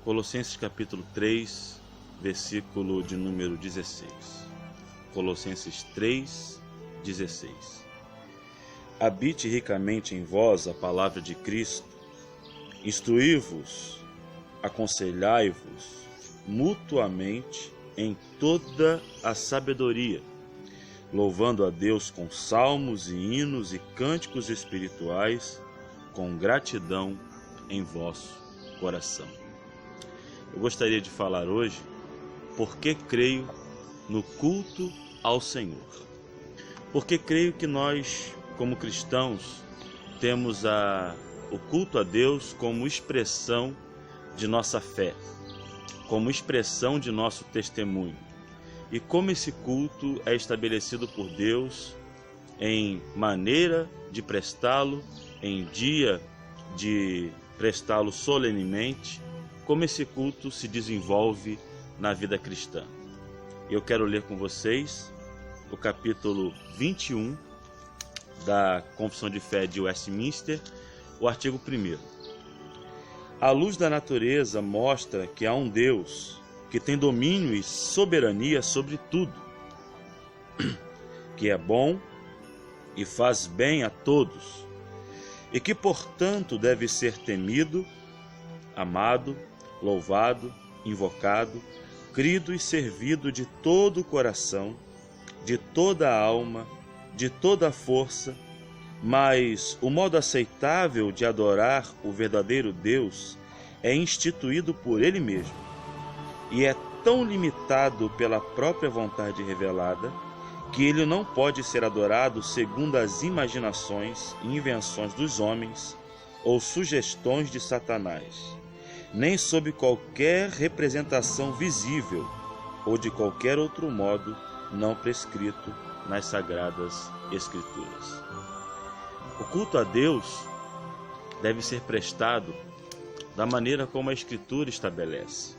Colossenses capítulo 3, versículo de número 16. Colossenses 3, 16. Habite ricamente em vós a palavra de Cristo, instruí-vos, aconselhai-vos mutuamente em toda a sabedoria, louvando a Deus com salmos e hinos e cânticos espirituais, com gratidão em vosso coração. Eu gostaria de falar hoje porque creio no culto ao Senhor. Porque creio que nós, como cristãos, temos o culto a Deus como expressão de nossa fé, como expressão de nosso testemunho. E como esse culto é estabelecido por Deus em maneira de prestá-lo, em dia de prestá-lo solenemente, como esse culto se desenvolve na vida cristã. Eu quero ler com vocês o capítulo 21 da Confissão de Fé de Westminster, o artigo 1º. A luz da natureza mostra que há um Deus que tem domínio e soberania sobre tudo, que é bom e faz bem a todos, e que, portanto, deve ser temido, amado, louvado, invocado, crido e servido de todo o coração, de toda a alma, de toda a força, mas o modo aceitável de adorar o verdadeiro Deus é instituído por Ele mesmo, e é tão limitado pela própria vontade revelada que ele não pode ser adorado segundo as imaginações e invenções dos homens ou sugestões de Satanás, nem sob qualquer representação visível ou de qualquer outro modo não prescrito nas Sagradas Escrituras. O culto a Deus deve ser prestado da maneira como a Escritura estabelece,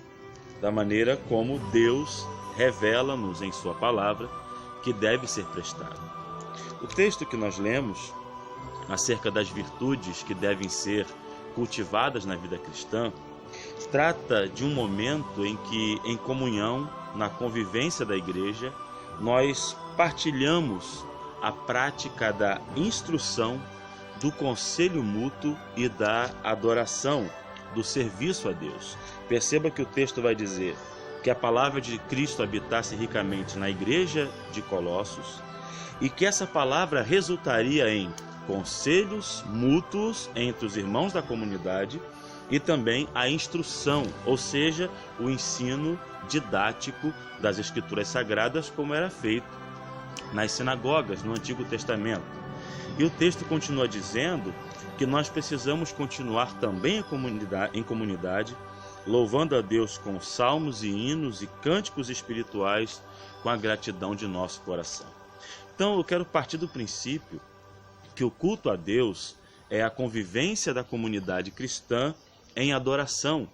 da maneira como Deus revela-nos em sua palavra que deve ser prestado. O texto que nós lemos acerca das virtudes que devem ser cultivadas na vida cristã trata de um momento em que, em comunhão, na convivência da igreja, nós partilhamos a prática da instrução, do conselho mútuo e da adoração, do serviço a Deus. Perceba que o texto vai dizer que a palavra de Cristo habitasse ricamente na igreja de Colossos e que essa palavra resultaria em conselhos mútuos entre os irmãos da comunidade e também a instrução, ou seja, o ensino didático das Escrituras Sagradas, como era feito nas sinagogas no Antigo Testamento. E o texto continua dizendo que nós precisamos continuar também em comunidade, louvando a Deus com salmos e hinos e cânticos espirituais, com a gratidão de nosso coração. Então eu quero partir do princípio que o culto a Deus é a convivência da comunidade cristã em adoração.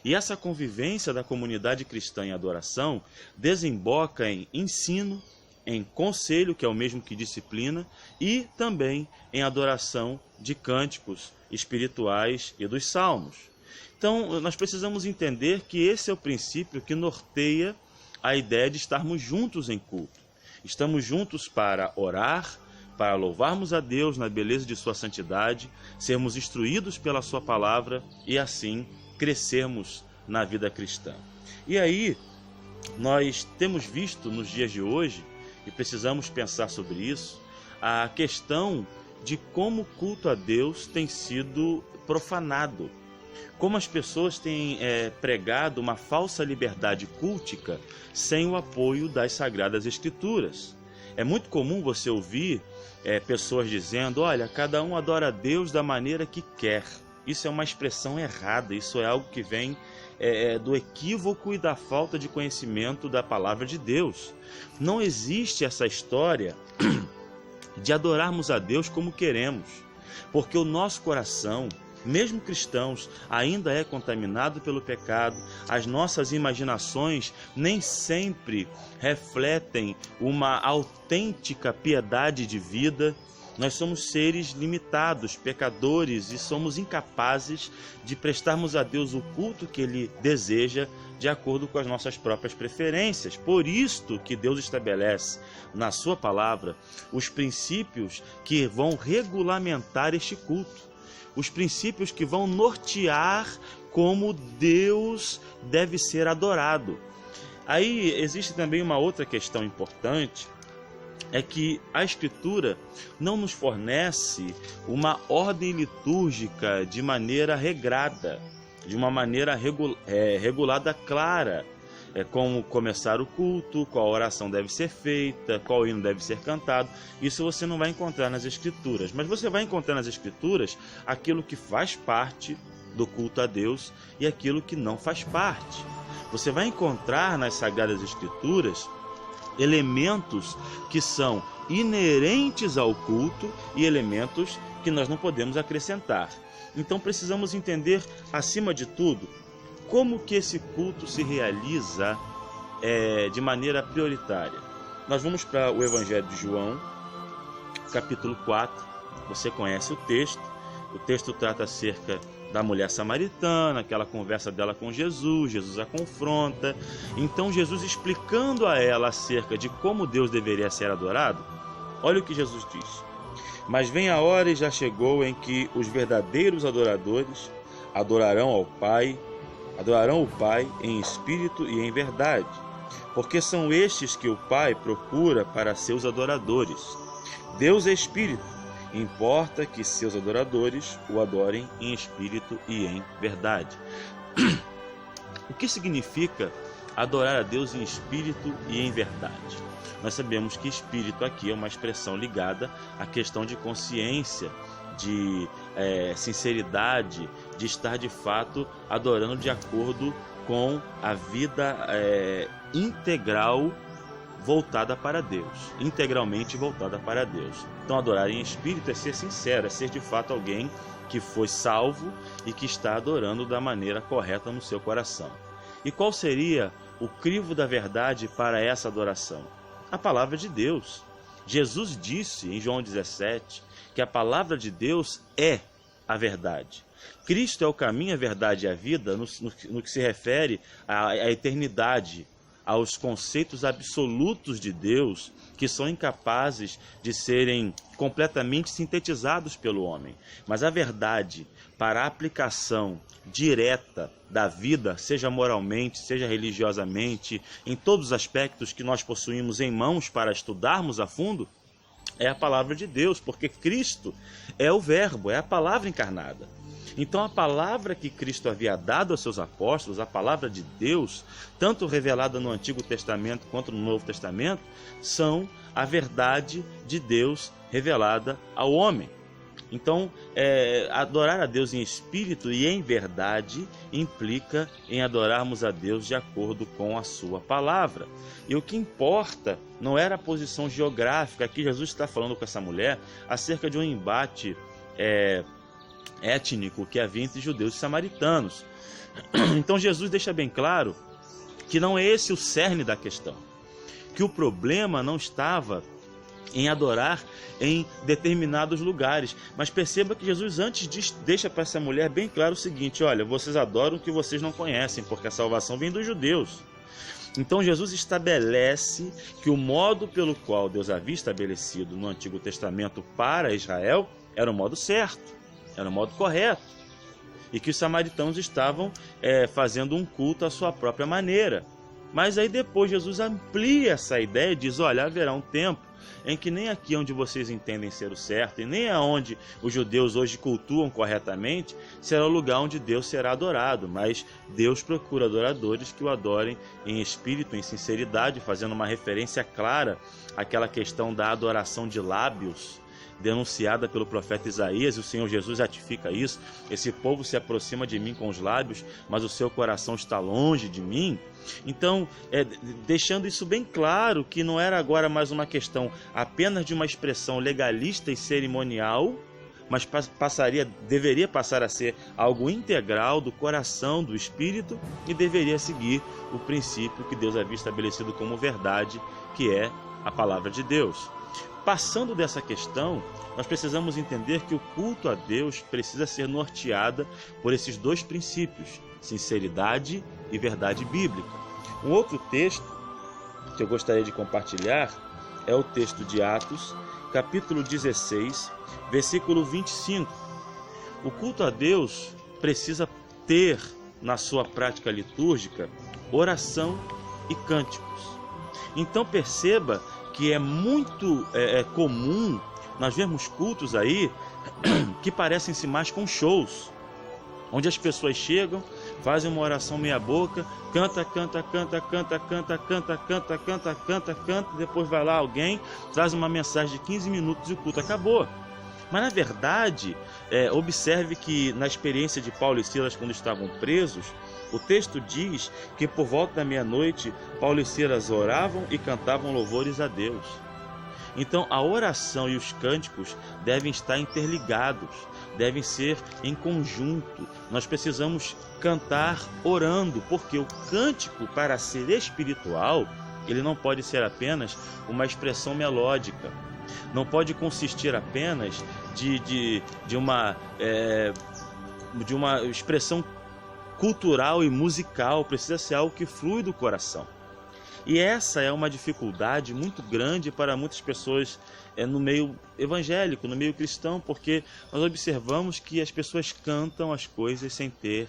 E essa convivência da comunidade cristã em adoração desemboca em ensino, em conselho, que é o mesmo que disciplina, e também em adoração de cânticos espirituais e dos salmos. Então, nós precisamos entender que esse é o princípio que norteia a ideia de estarmos juntos em culto. Estamos juntos para orar, para louvarmos a Deus na beleza de sua santidade, sermos instruídos pela sua palavra e assim crescermos na vida cristã. E aí, nós temos visto nos dias de hoje, e precisamos pensar sobre isso, a questão de como o culto a Deus tem sido profanado. Como as pessoas têm pregado uma falsa liberdade cultica sem o apoio das Sagradas Escrituras. É muito comum você ouvir pessoas dizendo, olha, cada um adora a Deus da maneira que quer. Isso é uma expressão errada, isso é algo que vem do equívoco e da falta de conhecimento da palavra de Deus. Não existe essa história de adorarmos a Deus como queremos, porque o nosso coração, mesmo cristãos, ainda é contaminado pelo pecado. As nossas imaginações nem sempre refletem uma autêntica piedade de vida, Nós somos seres limitados, pecadores, e somos incapazes de prestarmos a Deus o culto que Ele deseja de acordo com as nossas próprias preferências. Por isto que Deus estabelece na sua palavra os princípios que vão regulamentar este culto, os princípios que vão nortear como Deus deve ser adorado. Aí existe também uma outra questão importante, é que a Escritura não nos fornece uma ordem litúrgica de maneira regrada, de uma maneira regulada clara, como começar o culto, qual oração deve ser feita, qual hino deve ser cantado. Isso você não vai encontrar nas Escrituras, mas você vai encontrar nas Escrituras aquilo que faz parte do culto a Deus e aquilo que não faz parte. Você vai encontrar nas Sagradas Escrituras elementos que são inerentes ao culto e elementos que nós não podemos acrescentar. Então precisamos entender, acima de tudo, como que esse culto se realiza de maneira prioritária. Nós vamos para o Evangelho de João, capítulo 4, você conhece o texto trata acerca da mulher samaritana, aquela conversa dela com Jesus, Jesus a confronta. Então Jesus, explicando a ela acerca de como Deus deveria ser adorado, olha o que Jesus diz: mas vem a hora e já chegou em que os verdadeiros adoradores adorarão o Pai em espírito e em verdade, porque são estes que o Pai procura para seus adoradores. Deus é espírito, importa que seus adoradores o adorem em espírito e em verdade. O que significa adorar a Deus em espírito e em verdade? Nós sabemos que espírito aqui é uma expressão ligada à questão de consciência, de sinceridade, de estar de fato adorando de acordo com a vida integral voltada para Deus, integralmente voltada para Deus. Então adorar em espírito é ser sincero, é ser de fato alguém que foi salvo e que está adorando da maneira correta no seu coração. E qual seria o crivo da verdade para essa adoração? A palavra de Deus. Jesus disse em João 17 que a palavra de Deus é a verdade. Cristo é o caminho, a verdade e a vida no que se refere à eternidade, aos conceitos absolutos de Deus que são incapazes de serem completamente sintetizados pelo homem. Mas a verdade para a aplicação direta da vida, seja moralmente, seja religiosamente, em todos os aspectos que nós possuímos em mãos para estudarmos a fundo, é a palavra de Deus, porque Cristo é o Verbo, é a palavra encarnada. Então a palavra que Cristo havia dado aos seus apóstolos, a palavra de Deus, tanto revelada no Antigo Testamento quanto no Novo Testamento, são a verdade de Deus revelada ao homem. Então, adorar a Deus em espírito e em verdade implica em adorarmos a Deus de acordo com a sua palavra. E o que importa não era a posição geográfica. Aqui Jesus está falando com essa mulher acerca de um embate étnico que havia entre judeus e samaritanos. Então Jesus deixa bem claro que não é esse o cerne da questão, que o problema não estava em adorar em determinados lugares. Mas perceba que Jesus antes deixa para essa mulher bem claro o seguinte: olha, vocês adoram o que vocês não conhecem, porque a salvação vem dos judeus. Então Jesus estabelece que o modo pelo qual Deus havia estabelecido no Antigo Testamento para Israel era o modo certo, era o modo correto, e que os samaritanos estavam fazendo um culto à sua própria maneira. Mas aí depois Jesus amplia essa ideia e diz: olha, haverá um tempo em que nem aqui onde vocês entendem ser o certo e nem aonde os judeus hoje cultuam corretamente será o lugar onde Deus será adorado, mas Deus procura adoradores que o adorem em espírito, em sinceridade, fazendo uma referência clara àquela questão da adoração de lábios denunciada pelo profeta Isaías, e o Senhor Jesus ratifica isso: esse povo se aproxima de mim com os lábios, mas o seu coração está longe de mim. Então, deixando isso bem claro, que não era agora mais uma questão apenas de uma expressão legalista e cerimonial, mas deveria passar a ser algo integral do coração, do espírito, e deveria seguir o princípio que Deus havia estabelecido como verdade, que é a palavra de Deus. Passando dessa questão, nós precisamos entender que o culto a Deus precisa ser norteado por esses dois princípios, sinceridade e verdade bíblica. Um outro texto que eu gostaria de compartilhar é o texto de Atos, capítulo 16, versículo 25. O culto a Deus precisa ter na sua prática litúrgica oração e cânticos. Então perceba que é muito comum nós vermos cultos aí que parecem-se mais com shows, onde as pessoas chegam, fazem uma oração meia boca, canta, depois vai lá alguém, traz uma mensagem de 15 minutos e o culto acabou. Mas na verdade, observe que na experiência de Paulo e Silas quando estavam presos, o texto diz que por volta da meia-noite, Paulo e Silas oravam e cantavam louvores a Deus. Então a oração e os cânticos devem estar interligados, devem ser em conjunto. Nós precisamos cantar orando, porque o cântico, para ser espiritual, ele não pode ser apenas uma expressão melódica, não pode consistir apenas de uma expressão cultural e musical, precisa ser algo que flui do coração. E essa é uma dificuldade muito grande para muitas pessoas no meio evangélico, no meio cristão, porque nós observamos que as pessoas cantam as coisas sem ter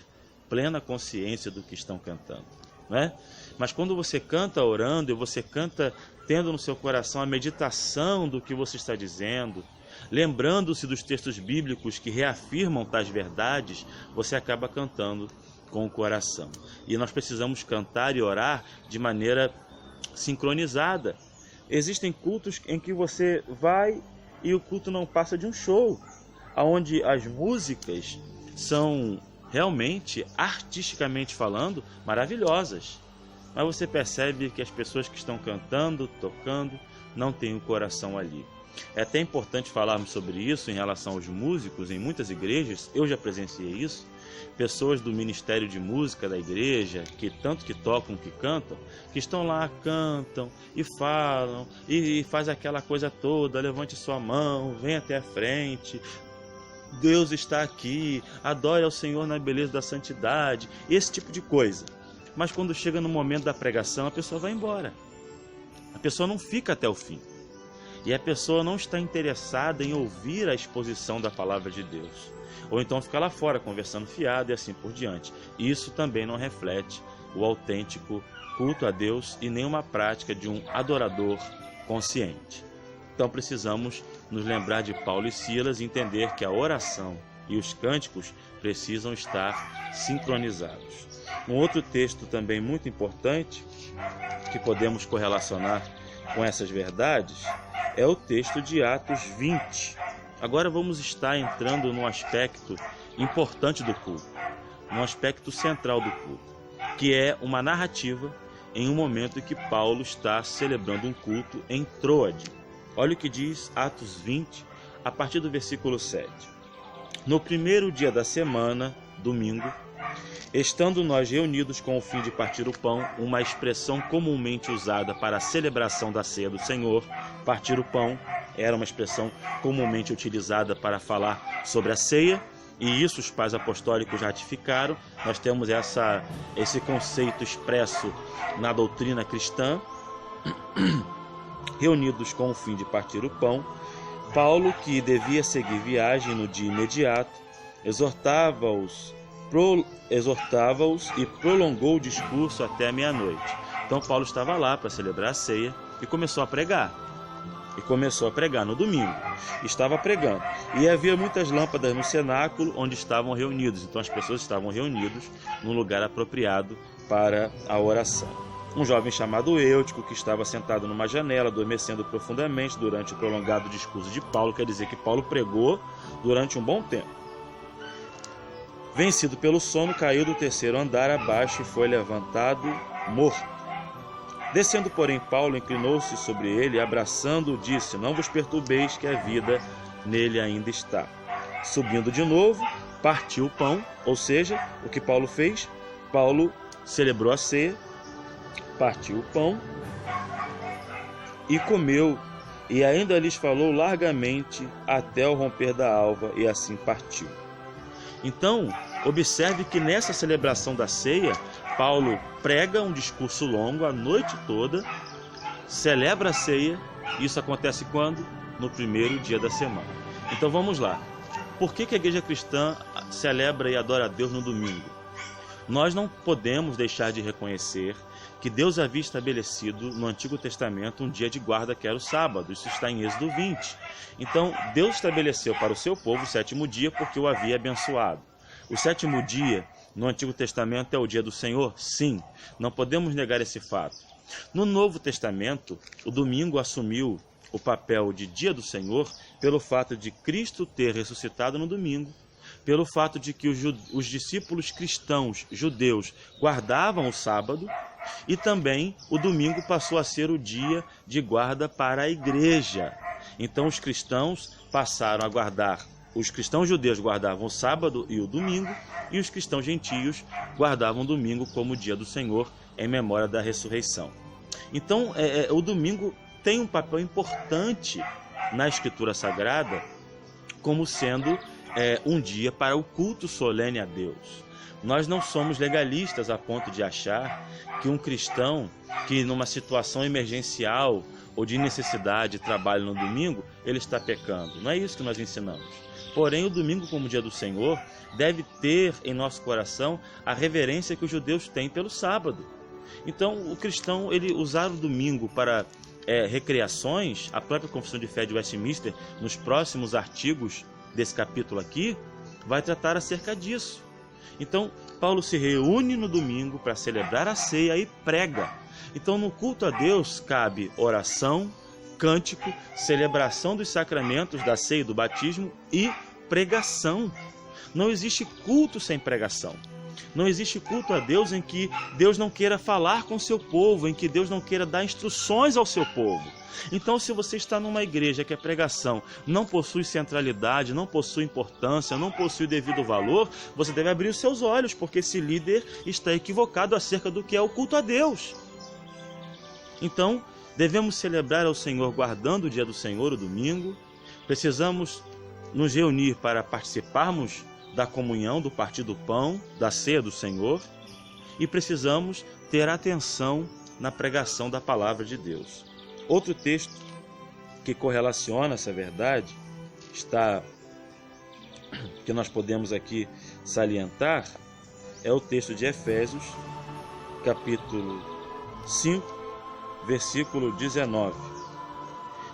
plena consciência do que estão cantando, não é? Mas quando você canta orando e você canta tendo no seu coração a meditação do que você está dizendo, lembrando-se dos textos bíblicos que reafirmam tais verdades, você acaba cantando com o coração. E nós precisamos cantar e orar de maneira sincronizada. Existem cultos em que você vai e o culto não passa de um show, onde as músicas são realmente, artisticamente falando, maravilhosas. Mas você percebe que as pessoas que estão cantando, tocando, não têm o coração ali. É até importante falarmos sobre isso em relação aos músicos. Em muitas igrejas, eu já presenciei isso, pessoas do ministério de música da igreja, que tanto que tocam, que cantam, que estão lá, cantam e falam, e faz aquela coisa toda, levante sua mão, vem até a frente, Deus está aqui, adore ao Senhor na beleza da santidade, esse tipo de coisa. Mas quando chega no momento da pregação, a pessoa vai embora. A pessoa não fica até o fim. E a pessoa não está interessada em ouvir a exposição da palavra de Deus. Ou então fica lá fora conversando fiado e assim por diante. Isso também não reflete o autêntico culto a Deus e nem uma prática de um adorador consciente. Então precisamos nos lembrar de Paulo e Silas e entender que a oração e os cânticos precisam estar sincronizados. Um outro texto também muito importante que podemos correlacionar com essas verdades é o texto de Atos 20. Agora vamos estar entrando num aspecto importante do culto, num aspecto central do culto, que é uma narrativa em um momento em que Paulo está celebrando um culto em Troade. Olha o que diz Atos 20, a partir do versículo 7. No primeiro dia da semana, domingo, estando nós reunidos com o fim de partir o pão, uma expressão comumente usada para a celebração da ceia do Senhor, partir o pão era uma expressão comumente utilizada para falar sobre a ceia, e isso os pais apostólicos ratificaram. Nós temos esse conceito expresso na doutrina cristã. Reunidos com o fim de partir o pão, Paulo, que devia seguir viagem no dia imediato, exortava-os e prolongou o discurso até a meia-noite. Então Paulo estava lá para celebrar a ceia e começou a pregar. No domingo. Estava pregando. E havia muitas lâmpadas no cenáculo onde estavam reunidos. Então as pessoas estavam reunidas num lugar apropriado para a oração. Um jovem chamado Eutico, que estava sentado numa janela, adormecendo profundamente durante o prolongado discurso de Paulo, quer dizer que Paulo pregou durante um bom tempo. Vencido pelo sono, caiu do terceiro andar abaixo e foi levantado morto. Descendo, porém, Paulo inclinou-se sobre ele e, abraçando-o, disse: não vos perturbeis, que a vida nele ainda está. Subindo de novo, partiu o pão, ou seja, o que Paulo fez? Paulo celebrou a ceia, partiu o pão e comeu, E ainda lhes falou largamente até o romper da alva, e assim partiu. Então, observe que nessa celebração da ceia, Paulo prega um discurso longo a noite toda, celebra a ceia. Isso acontece quando? No primeiro dia da semana. Então vamos lá. Por que a igreja cristã celebra e adora a Deus no domingo? Nós não podemos deixar de reconhecer que Deus havia estabelecido no Antigo Testamento um dia de guarda que era o sábado. Isso está em Êxodo 20. Então, Deus estabeleceu para o seu povo o sétimo dia porque o havia abençoado. O sétimo dia no Antigo Testamento é o dia do Senhor? Sim, não podemos negar esse fato. No Novo Testamento, o domingo assumiu o papel de dia do Senhor pelo fato de Cristo ter ressuscitado no domingo, pelo fato de que os discípulos cristãos judeus guardavam o sábado, e também o domingo passou a ser o dia de guarda para a igreja. Então os cristãos passaram a guardar, os cristãos judeus guardavam o sábado e o domingo, e os cristãos gentios guardavam o domingo como o dia do Senhor, em memória da ressurreição. Então o domingo tem um papel importante na Escritura Sagrada, como sendo um dia para o culto solene a Deus. Nós não somos legalistas a ponto de achar que um cristão que numa situação emergencial ou de necessidade trabalha no domingo, ele está pecando. Não é isso que nós ensinamos. Porém, o domingo como dia do Senhor deve ter em nosso coração a reverência que os judeus têm pelo sábado. Então, o cristão, ele usar o domingo para recreações, a própria Confissão de Fé de Westminster, nos próximos artigos desse capítulo aqui, vai tratar acerca disso. Então, Paulo se reúne no domingo para celebrar a ceia e prega. Então, no culto a Deus cabe oração, cântico, celebração dos sacramentos da ceia e do batismo e pregação. Não existe culto sem pregação. Não existe culto a Deus em que Deus não queira falar com o seu povo, em que Deus não queira dar instruções ao seu povo. Então, se você está numa igreja que a pregação não possui centralidade, não possui importância, não possui devido valor, você deve abrir os seus olhos, porque esse líder está equivocado acerca do que é o culto a Deus. Então, devemos celebrar ao Senhor guardando o dia do Senhor, o domingo. Precisamos nos reunir para participarmos da comunhão, do partir do pão, da ceia do Senhor, e precisamos ter atenção na pregação da palavra de Deus. Outro texto que correlaciona essa verdade que nós podemos aqui salientar é o texto de Efésios, capítulo 5, versículo 19.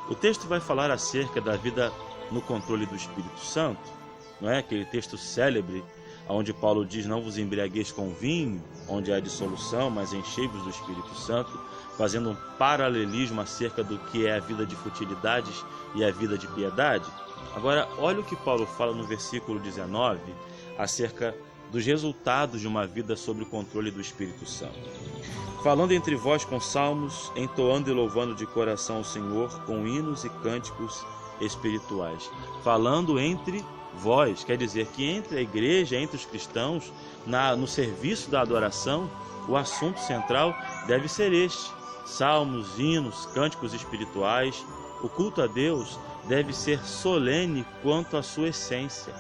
O texto vai falar acerca da vida no controle do Espírito Santo. Não é aquele texto célebre, onde Paulo diz: não vos embriagueis com vinho, onde há dissolução, mas enchei-vos do Espírito Santo, fazendo um paralelismo acerca do que é a vida de futilidades e a vida de piedade. Agora, olha o que Paulo fala no versículo 19, acerca dos resultados de uma vida sob o controle do Espírito Santo. Falando entre vós com salmos, entoando e louvando de coração ao Senhor, com hinos e cânticos espirituais. Falando entre vós, quer dizer que entre a igreja, entre os cristãos, no serviço da adoração, o assunto central deve ser este: salmos, hinos, cânticos espirituais. O culto a Deus deve ser solene quanto à sua essência.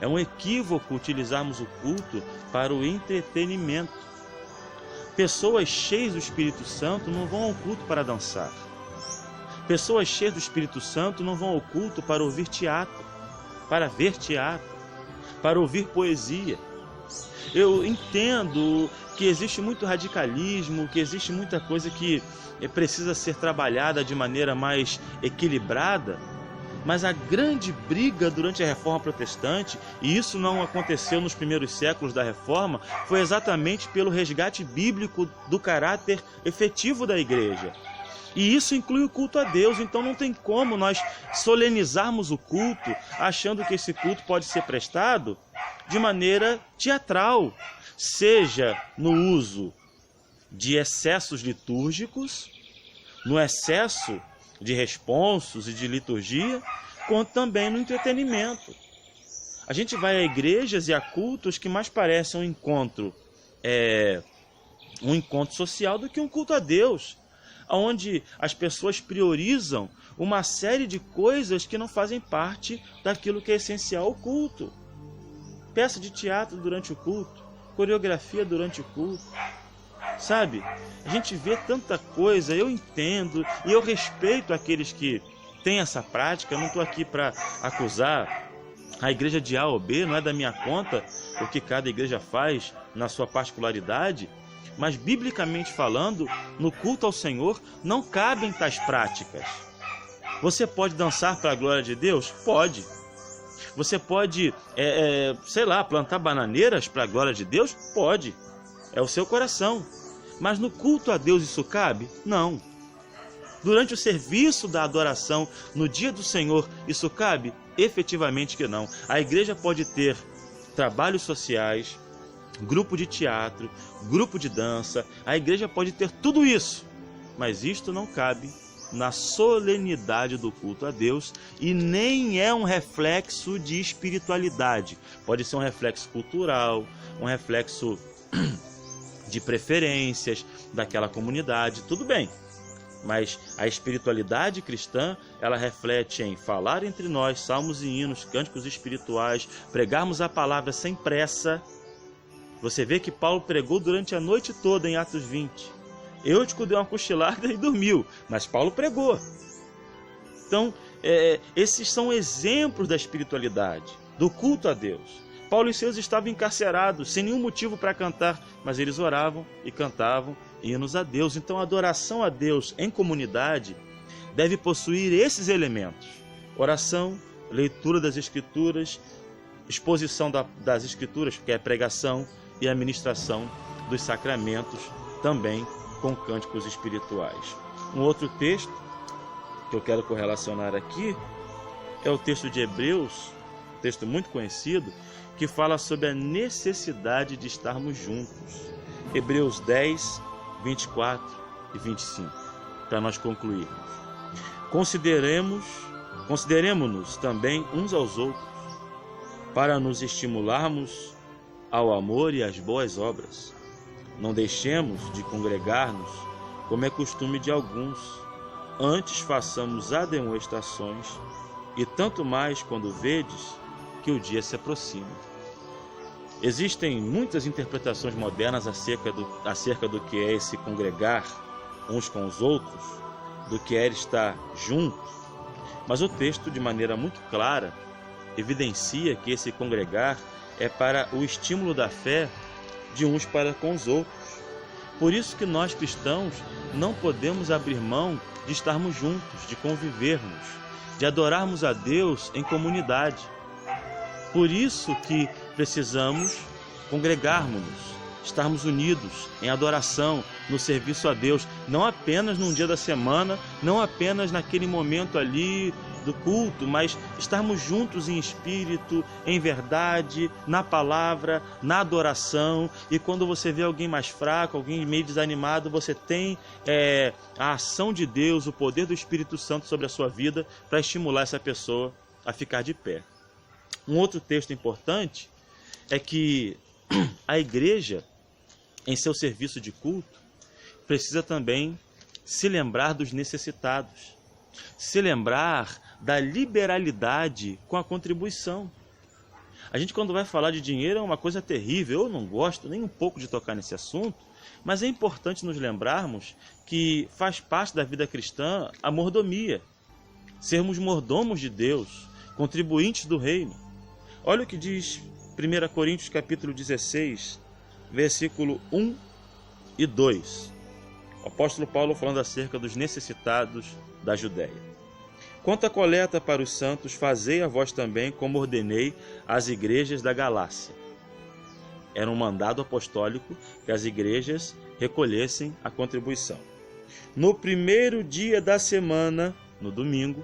É um equívoco utilizarmos o culto para o entretenimento. Pessoas cheias do Espírito Santo não vão ao culto para dançar. Pessoas cheias do Espírito Santo não vão ao culto para ouvir teatro, para ver teatro, para ouvir poesia. Eu entendo que existe muito radicalismo, que existe muita coisa que precisa ser trabalhada de maneira mais equilibrada, mas a grande briga durante a Reforma Protestante, e isso não aconteceu nos primeiros séculos da Reforma, foi exatamente pelo resgate bíblico do caráter efetivo da igreja. E isso inclui o culto a Deus. Então não tem como nós solenizarmos o culto achando que esse culto pode ser prestado de maneira teatral, seja no uso de excessos litúrgicos, no excesso de responsos e de liturgia, quanto também no entretenimento. A gente vai a igrejas e a cultos que mais parecem um encontro social do que um culto a Deus, onde as pessoas priorizam uma série de coisas que não fazem parte daquilo que é essencial ao culto. Peça de teatro durante o culto, coreografia durante o culto, sabe? A gente vê tanta coisa, eu entendo e eu respeito aqueles que têm essa prática. Eu não estou aqui para acusar a igreja de A ou B, não é da minha conta o que cada igreja faz na sua particularidade, mas biblicamente falando, no culto ao Senhor não cabem tais práticas. Você pode dançar para a glória de Deus? Pode. Você pode, plantar bananeiras para a glória de Deus? Pode. É o seu coração. Mas no culto a Deus isso cabe? Não. Durante o serviço da adoração, no dia do Senhor, isso cabe? Efetivamente que não. A igreja pode ter trabalhos sociais, grupo de teatro, grupo de dança, a igreja pode ter tudo isso, mas isto não cabe na solenidade do culto a Deus e nem é um reflexo de espiritualidade. Pode ser um reflexo cultural, um reflexo de preferências daquela comunidade, tudo bem. Mas a espiritualidade cristã, ela reflete em falar entre nós, salmos e hinos, cânticos espirituais, pregarmos a palavra sem pressa. Você vê que Paulo pregou durante a noite toda em Atos 20. Eutico deu uma cochilada e dormiu, mas Paulo pregou. Então, esses são exemplos da espiritualidade, do culto a Deus. Paulo e Silas estavam encarcerados, sem nenhum motivo para cantar, mas eles oravam e cantavam hinos a Deus. Então, a adoração a Deus em comunidade deve possuir esses elementos: oração, leitura das Escrituras, exposição das Escrituras, que é a pregação, e a ministração dos sacramentos, também com cânticos espirituais. Um outro texto que eu quero correlacionar aqui é o texto de Hebreus, texto muito conhecido, que fala sobre a necessidade de estarmos juntos. Hebreus 10, 24 e 25, para nós concluirmos. Consideremo-nos também uns aos outros, para nos estimularmos ao amor e às boas obras. Não deixemos de congregar-nos, como é costume de alguns. Antes façamos admoestações, e tanto mais quando vedes que o dia se aproxima. Existem muitas interpretações modernas acerca do que é esse congregar uns com os outros, do que é estar juntos, mas o texto, de maneira muito clara, evidencia que esse congregar é para o estímulo da fé de uns para com os outros. Por isso que nós cristãos não podemos abrir mão de estarmos juntos, de convivermos, de adorarmos a Deus em comunidade. Por isso que precisamos congregarmos-nos, estarmos unidos em adoração, no serviço a Deus, não apenas num dia da semana, não apenas naquele momento ali do culto, mas estarmos juntos em espírito, em verdade, na palavra, na adoração. E quando você vê alguém mais fraco, alguém meio desanimado, você tem a ação de Deus, o poder do Espírito Santo sobre a sua vida para estimular essa pessoa a ficar de pé. Um outro texto importante é que a igreja, em seu serviço de culto, precisa também se lembrar dos necessitados, se lembrar da liberalidade com a contribuição. A gente, quando vai falar de dinheiro, é uma coisa terrível. Eu não gosto nem um pouco de tocar nesse assunto, mas é importante nos lembrarmos que faz parte da vida cristã a mordomia, sermos mordomos de Deus, contribuintes do reino. Olha o que diz 1 Coríntios capítulo 16, versículo 1 e 2. O apóstolo Paulo falando acerca dos necessitados da Judéia. Quanto à coleta para os santos, fazei a vós também como ordenei às igrejas da Galácia. Era um mandado apostólico que as igrejas recolhessem a contribuição. No primeiro dia da semana, no domingo,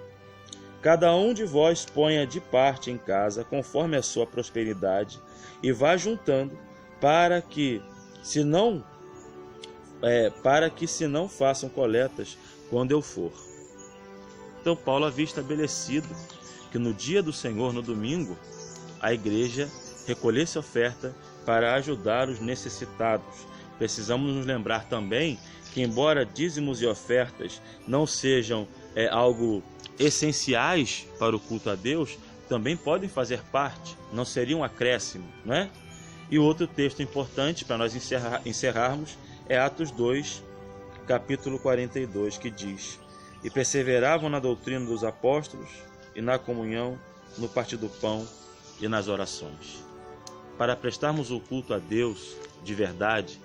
cada um de vós ponha de parte em casa, conforme a sua prosperidade, e vá juntando, para que se não façam coletas quando eu for. Então Paulo havia estabelecido que no dia do Senhor, no domingo, a igreja recolhesse oferta para ajudar os necessitados. Precisamos nos lembrar também que, embora dízimos e ofertas não sejam algo essenciais para o culto a Deus, também podem fazer parte, não seria um acréscimo, não é? E outro texto importante para nós encerrarmos é Atos 2, capítulo 42, que diz: e perseveravam na doutrina dos apóstolos e na comunhão, no partir do pão e nas orações. Para prestarmos o culto a Deus de verdade,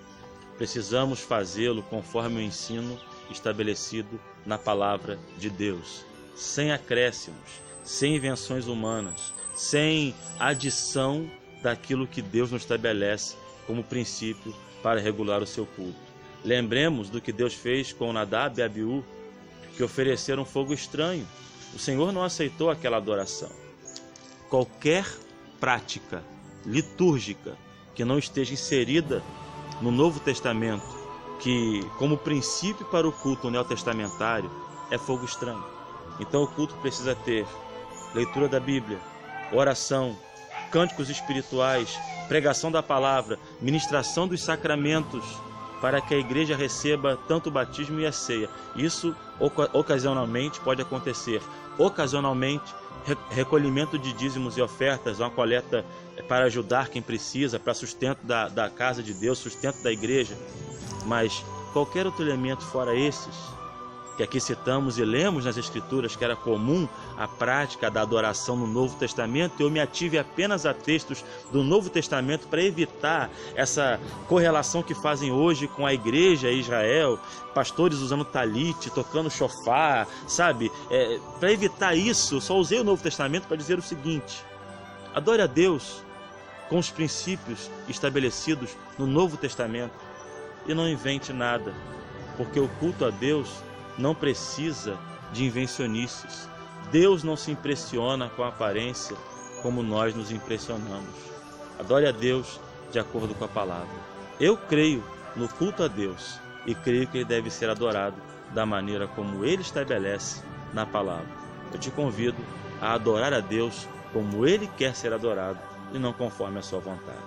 precisamos fazê-lo conforme o ensino estabelecido na palavra de Deus, sem acréscimos, sem invenções humanas, sem adição daquilo que Deus nos estabelece como princípio para regular o seu culto. Lembremos do que Deus fez com Nadab e Abiú, que ofereceram fogo estranho. O Senhor não aceitou aquela adoração. Qualquer prática litúrgica que não esteja inserida no Novo Testamento, que como princípio para o culto neotestamentário, é fogo estranho. Então o culto precisa ter leitura da Bíblia, oração, cânticos espirituais, pregação da palavra, ministração dos sacramentos, para que a igreja receba tanto o batismo e a ceia. Isso ocasionalmente pode acontecer. Ocasionalmente, recolhimento de dízimos e ofertas, uma coleta para ajudar quem precisa, para sustento da casa de Deus, sustento da igreja. Mas qualquer outro elemento fora esses, que aqui citamos e lemos nas Escrituras que era comum a prática da adoração no Novo Testamento, eu me ative apenas a textos do Novo Testamento para evitar essa correlação que fazem hoje com a igreja em Israel, pastores usando talite, tocando chofar, sabe? Para evitar isso, eu só usei o Novo Testamento para dizer o seguinte: adore a Deus com os princípios estabelecidos no Novo Testamento e não invente nada, porque o culto a Deus não precisa de invencionices. Deus não se impressiona com a aparência como nós nos impressionamos. Adore a Deus de acordo com a palavra. Eu creio no culto a Deus e creio que ele deve ser adorado da maneira como ele estabelece na palavra. Eu te convido a adorar a Deus como ele quer ser adorado e não conforme a sua vontade.